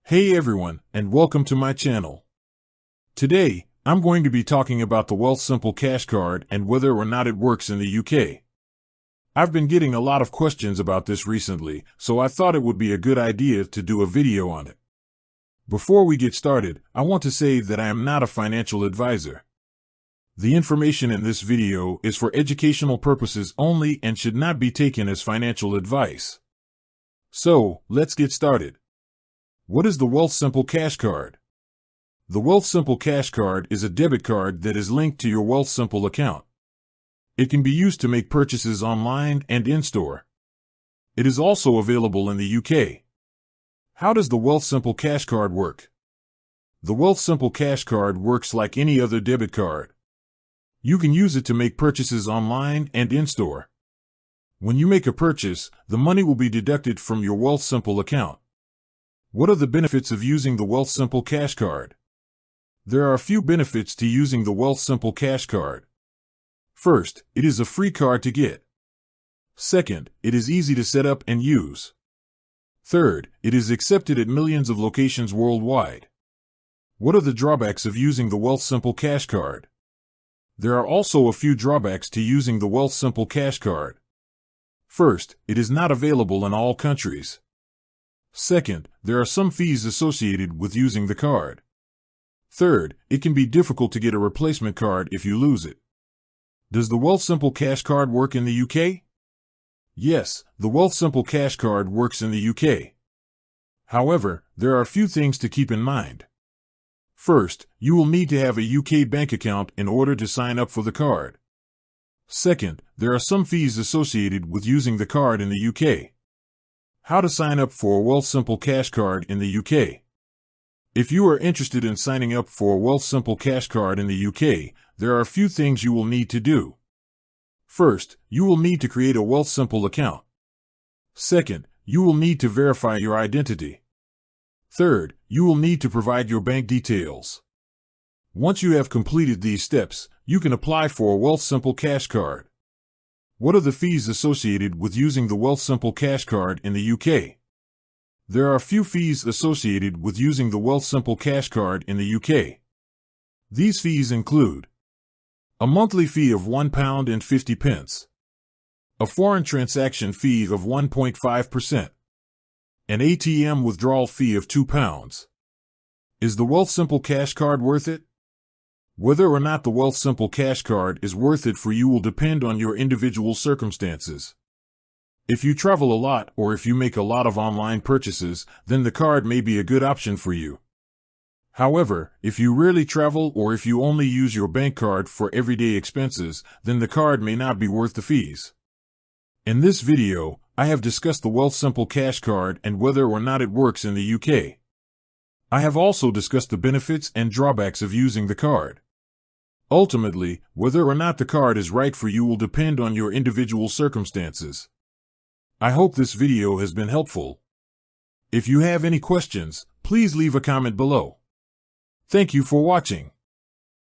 Hey everyone, and welcome to my channel. Today, I'm going to be talking about the Wealthsimple Cash Card and whether or not it works in the UK. I've been getting a lot of questions about this recently, so I thought it would be a good idea to do a video on it. Before we get started, I want to say that I am not a financial advisor. The information in this video is for educational purposes only and should not be taken as financial advice. So, let's get started. What is the Wealthsimple Cash Card? The Wealthsimple Cash Card is a debit card that is linked to your Wealthsimple account. It can be used to make purchases online and in-store. It is also available in the UK. How does the Wealthsimple Cash Card work? The Wealthsimple Cash Card works like any other debit card. You can use it to make purchases online and in-store. When you make a purchase, the money will be deducted from your Wealthsimple account. What are the benefits of using the Wealthsimple Cash Card? There are a few benefits to using the Wealthsimple Cash Card. First, it is a free card to get. Second, it is easy to set up and use. Third, it is accepted at millions of locations worldwide. What are the drawbacks of using the Wealthsimple Cash Card? There are also a few drawbacks to using the Wealthsimple Cash Card. First, it is not available in all countries. Second, there are some fees associated with using the card. Third, it can be difficult to get a replacement card if you lose it. Does the Wealthsimple Cash Card work in the UK? Yes, the Wealthsimple Cash Card works in the UK. However, there are a few things to keep in mind. First, you will need to have a UK bank account in order to sign up for the card. Second, there are some fees associated with using the card in the UK. How to sign up for a Wealthsimple Cash Card in the UK. If you are interested in signing up for a Wealthsimple Cash Card in the UK, there are a few things you will need to do. First, you will need to create a Wealthsimple account. Second, you will need to verify your identity. Third, you will need to provide your bank details. Once you have completed these steps, you can apply for a Wealthsimple Cash Card. What are the fees associated with using the Wealthsimple Cash Card in the UK? There are a few fees associated with using the Wealthsimple Cash Card in the UK. These fees include a monthly fee of £1.50, a foreign transaction fee of 1.5%, an ATM withdrawal fee of £2. Is the Wealthsimple Cash Card worth it? Whether or not the Wealthsimple Cash Card is worth it for you will depend on your individual circumstances. If you travel a lot or if you make a lot of online purchases, then the card may be a good option for you. However, if you rarely travel or if you only use your bank card for everyday expenses, then the card may not be worth the fees. In this video, I have discussed the Wealthsimple Cash Card and whether or not it works in the UK. I have also discussed the benefits and drawbacks of using the card. Ultimately, whether or not the card is right for you will depend on your individual circumstances. I hope this video has been helpful. If you have any questions, please leave a comment below. Thank you for watching.